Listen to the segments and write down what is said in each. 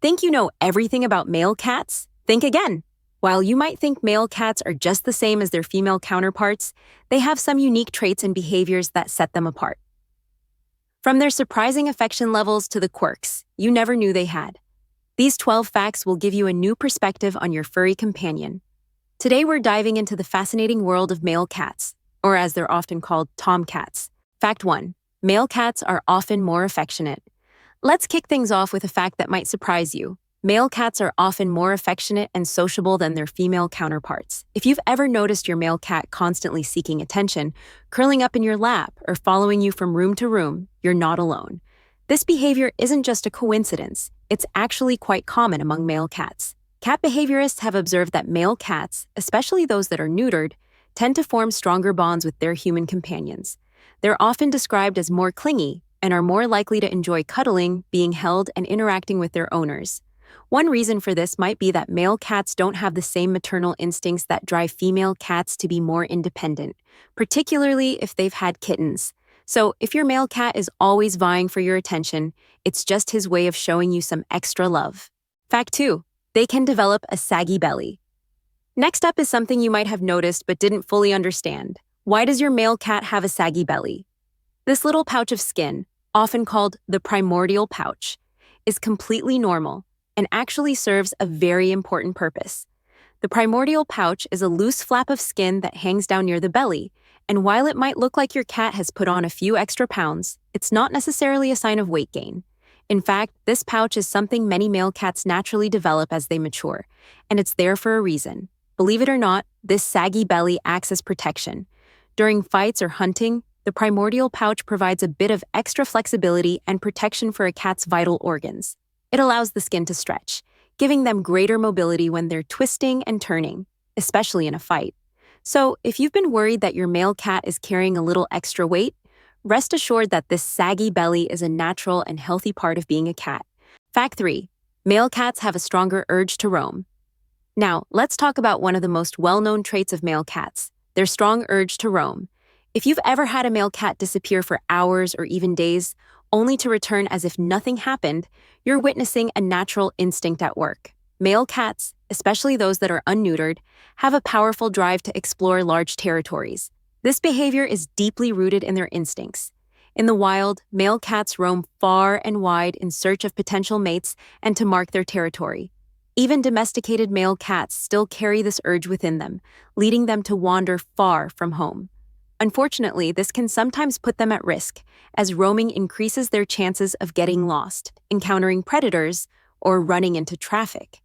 Think you know everything about male cats? Think again. While you might think male cats are just the same as their female counterparts, they have some unique traits and behaviors that set them apart. From their surprising affection levels to the quirks you never knew they had. These 12 facts will give you a new perspective on your furry companion. Today we're diving into the fascinating world of male cats, or as they're often called, tomcats. Fact 1. Male cats are often more affectionate. Let's kick things off with a fact that might surprise you. Male cats are often more affectionate and sociable than their female counterparts. If you've ever noticed your male cat constantly seeking attention, curling up in your lap, or following you from room to room, you're not alone. This behavior isn't just a coincidence, it's actually quite common among male cats. Cat behaviorists have observed that male cats, especially those that are neutered, tend to form stronger bonds with their human companions. They're often described as more clingy and are more likely to enjoy cuddling, being held, and interacting with their owners. One reason for this might be that male cats don't have the same maternal instincts that drive female cats to be more independent, particularly if they've had kittens. So, if your male cat is always vying for your attention, it's just his way of showing you some extra love. Fact 2. They can develop a saggy belly. Next up is something you might have noticed but didn't fully understand. Why does your male cat have a saggy belly? This little pouch of skin, often called the primordial pouch, is completely normal and actually serves a very important purpose. The primordial pouch is a loose flap of skin that hangs down near the belly, and while it might look like your cat has put on a few extra pounds, it's not necessarily a sign of weight gain. In fact, this pouch is something many male cats naturally develop as they mature, and it's there for a reason. Believe it or not, this saggy belly acts as protection. During fights or hunting, the primordial pouch provides a bit of extra flexibility and protection for a cat's vital organs. It allows the skin to stretch, giving them greater mobility when they're twisting and turning, especially in a fight. So, if you've been worried that your male cat is carrying a little extra weight, rest assured that this saggy belly is a natural and healthy part of being a cat. Fact 3. Male cats have a stronger urge to roam. Now, let's talk about one of the most well-known traits of male cats, their strong urge to roam. If you've ever had a male cat disappear for hours or even days, only to return as if nothing happened, you're witnessing a natural instinct at work. Male cats, especially those that are unneutered, have a powerful drive to explore large territories. This behavior is deeply rooted in their instincts. In the wild, male cats roam far and wide in search of potential mates and to mark their territory. Even domesticated male cats still carry this urge within them, leading them to wander far from home. Unfortunately, this can sometimes put them at risk, as roaming increases their chances of getting lost, encountering predators, or running into traffic.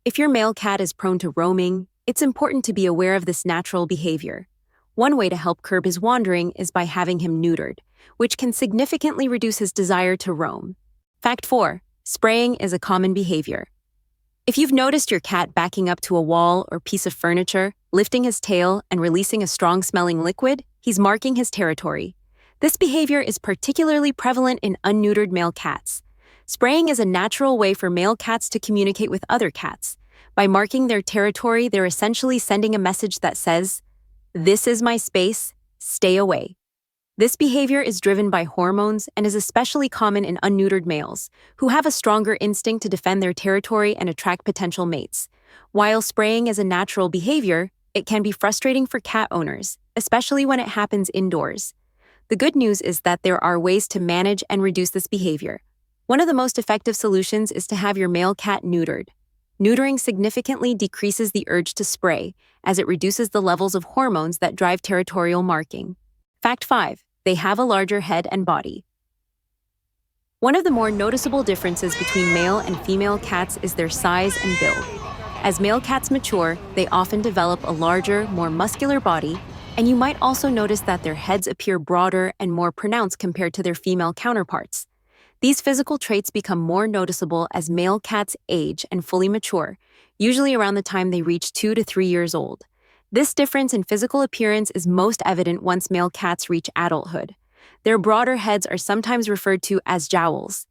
If your male cat is prone to roaming, it's important to be aware of this natural behavior. One way to help curb his wandering is by having him neutered, which can significantly reduce his desire to roam. Fact 4. Spraying is a common behavior. If you've noticed your cat backing up to a wall or piece of furniture, lifting his tail, and releasing a strong-smelling liquid, he's marking his territory. This behavior is particularly prevalent in unneutered male cats. Spraying is a natural way for male cats to communicate with other cats. By marking their territory, they're essentially sending a message that says, "This is my space, stay away." This behavior is driven by hormones and is especially common in unneutered males, who have a stronger instinct to defend their territory and attract potential mates. While spraying is a natural behavior, it can be frustrating for cat owners, especially when it happens indoors. The good news is that there are ways to manage and reduce this behavior. One of the most effective solutions is to have your male cat neutered. Neutering significantly decreases the urge to spray, as it reduces the levels of hormones that drive territorial marking. Fact 5. They have a larger head and body. One of the more noticeable differences between male and female cats is their size and build. As male cats mature, they often develop a larger, more muscular body, and you might also notice that their heads appear broader and more pronounced compared to their female counterparts. These physical traits become more noticeable as male cats age and fully mature, usually around the time they reach 2 to 3 years old. This difference in physical appearance is most evident once male cats reach adulthood. Their broader heads are sometimes referred to as jowls.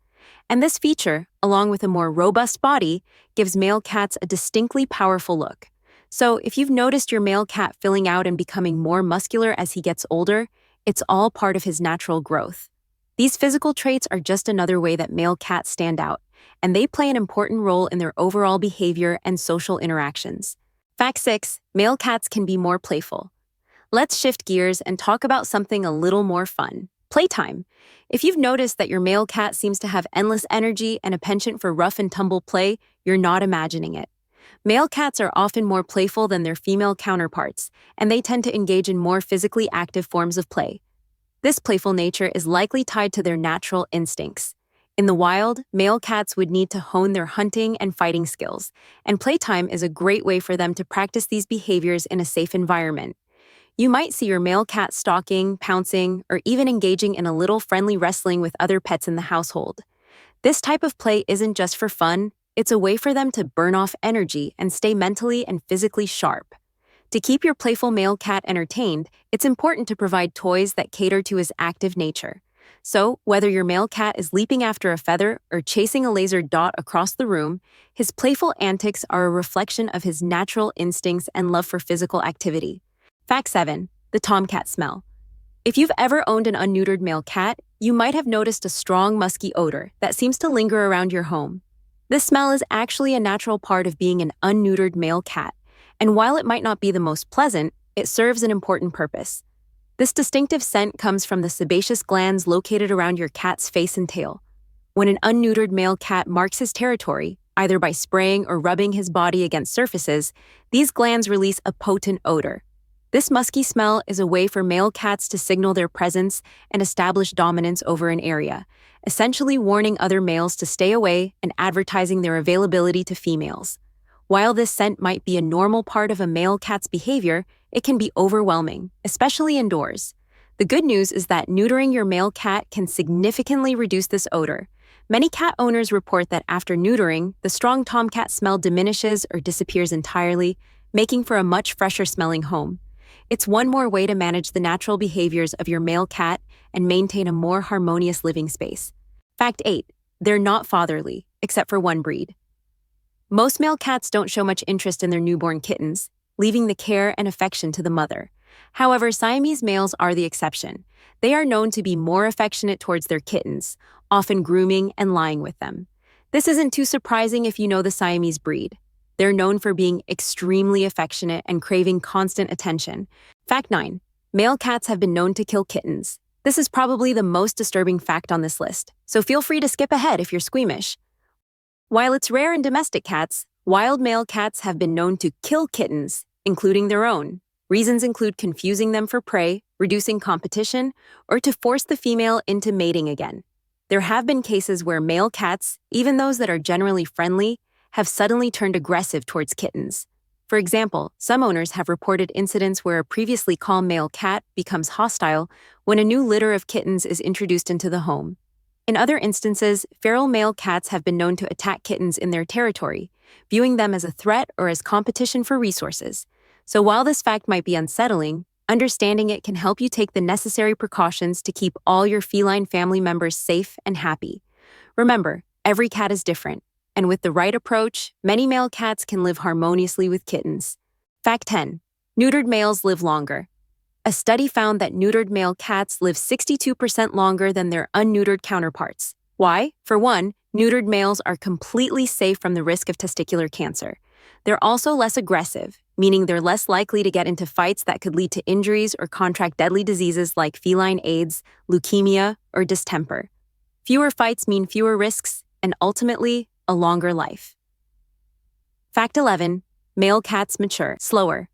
And this feature, along with a more robust body, gives male cats a distinctly powerful look. So if you've noticed your male cat filling out and becoming more muscular as he gets older, it's all part of his natural growth. These physical traits are just another way that male cats stand out, and they play an important role in their overall behavior and social interactions. Fact 6. Male cats can be more playful. Let's shift gears and talk about something a little more fun. Playtime. If you've noticed that your male cat seems to have endless energy and a penchant for rough and tumble play, you're not imagining it. Male cats are often more playful than their female counterparts, and they tend to engage in more physically active forms of play. This playful nature is likely tied to their natural instincts. In the wild, male cats would need to hone their hunting and fighting skills, and playtime is a great way for them to practice these behaviors in a safe environment. You might see your male cat stalking, pouncing, or even engaging in a little friendly wrestling with other pets in the household. This type of play isn't just for fun, it's a way for them to burn off energy and stay mentally and physically sharp. To keep your playful male cat entertained, it's important to provide toys that cater to his active nature. So, whether your male cat is leaping after a feather or chasing a laser dot across the room, his playful antics are a reflection of his natural instincts and love for physical activity. Fact 7. The tomcat smell. If you've ever owned an unneutered male cat, you might have noticed a strong, musky odor that seems to linger around your home. This smell is actually a natural part of being an unneutered male cat, and while it might not be the most pleasant, it serves an important purpose. This distinctive scent comes from the sebaceous glands located around your cat's face and tail. When an unneutered male cat marks his territory, either by spraying or rubbing his body against surfaces, these glands release a potent odor. This musky smell is a way for male cats to signal their presence and establish dominance over an area, essentially warning other males to stay away and advertising their availability to females. While this scent might be a normal part of a male cat's behavior, it can be overwhelming, especially indoors. The good news is that neutering your male cat can significantly reduce this odor. Many cat owners report that after neutering, the strong tomcat smell diminishes or disappears entirely, making for a much fresher-smelling home. It's one more way to manage the natural behaviors of your male cat and maintain a more harmonious living space. Fact 8. They're not fatherly, except for one breed. Most male cats don't show much interest in their newborn kittens, leaving the care and affection to the mother. However, Siamese males are the exception. They are known to be more affectionate towards their kittens, often grooming and lying with them. This isn't too surprising if you know the Siamese breed. They're known for being extremely affectionate and craving constant attention. Fact 9. Male cats have been known to kill kittens. This is probably the most disturbing fact on this list, so feel free to skip ahead if you're squeamish. While it's rare in domestic cats, wild male cats have been known to kill kittens, including their own. Reasons include confusing them for prey, reducing competition, or to force the female into mating again. There have been cases where male cats, even those that are generally friendly, have suddenly turned aggressive towards kittens. For example, some owners have reported incidents where a previously calm male cat becomes hostile when a new litter of kittens is introduced into the home. In other instances, feral male cats have been known to attack kittens in their territory, viewing them as a threat or as competition for resources. So while this fact might be unsettling, understanding it can help you take the necessary precautions to keep all your feline family members safe and happy. Remember, every cat is different, and with the right approach, many male cats can live harmoniously with kittens. Fact 10. Neutered males live longer. A study found that neutered male cats live 62% longer than their unneutered counterparts. Why? For one, neutered males are completely safe from the risk of testicular cancer. They're also less aggressive, meaning they're less likely to get into fights that could lead to injuries or contract deadly diseases like feline AIDS, leukemia, or distemper. Fewer fights mean fewer risks, and ultimately, a longer life. Fact 11. Male cats mature slower.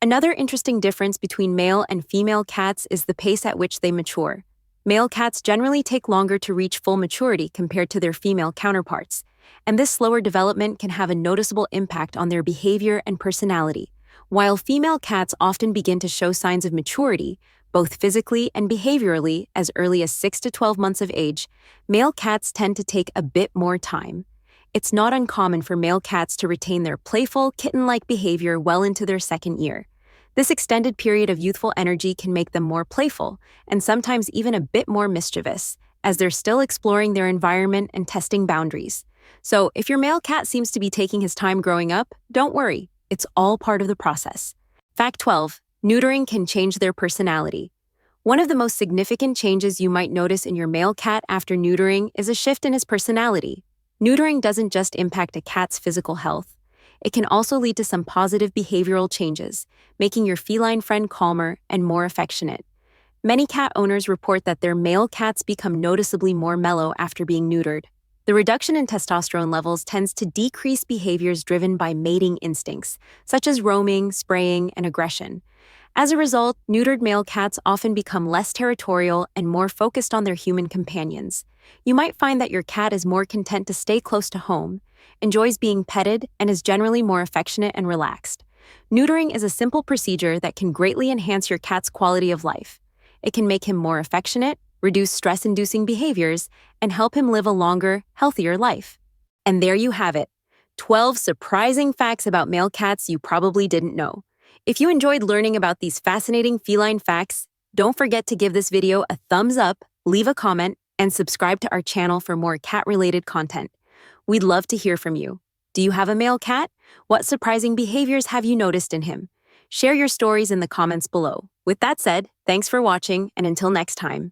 Another interesting difference between male and female cats is the pace at which they mature. Male cats generally take longer to reach full maturity compared to their female counterparts, and this slower development can have a noticeable impact on their behavior and personality. While female cats often begin to show signs of maturity, both physically and behaviorally, as early as 6 to 12 months of age, male cats tend to take a bit more time. It's not uncommon for male cats to retain their playful, kitten-like behavior well into their second year. This extended period of youthful energy can make them more playful, and sometimes even a bit more mischievous, as they're still exploring their environment and testing boundaries. So, if your male cat seems to be taking his time growing up, don't worry, it's all part of the process. Fact 12. Neutering can change their personality. One of the most significant changes you might notice in your male cat after neutering is a shift in his personality. Neutering doesn't just impact a cat's physical health, it can also lead to some positive behavioral changes, making your feline friend calmer and more affectionate. Many cat owners report that their male cats become noticeably more mellow after being neutered. The reduction in testosterone levels tends to decrease behaviors driven by mating instincts, such as roaming, spraying, and aggression. As a result, neutered male cats often become less territorial and more focused on their human companions. You might find that your cat is more content to stay close to home, enjoys being petted, and is generally more affectionate and relaxed. Neutering is a simple procedure that can greatly enhance your cat's quality of life. It can make him more affectionate, reduce stress-inducing behaviors, and help him live a longer, healthier life. And there you have it, 12 surprising facts about male cats you probably didn't know. If you enjoyed learning about these fascinating feline facts, don't forget to give this video a thumbs up, leave a comment, and subscribe to our channel for more cat-related content. We'd love to hear from you. Do you have a male cat? What surprising behaviors have you noticed in him? Share your stories in the comments below. With that said, thanks for watching, and until next time.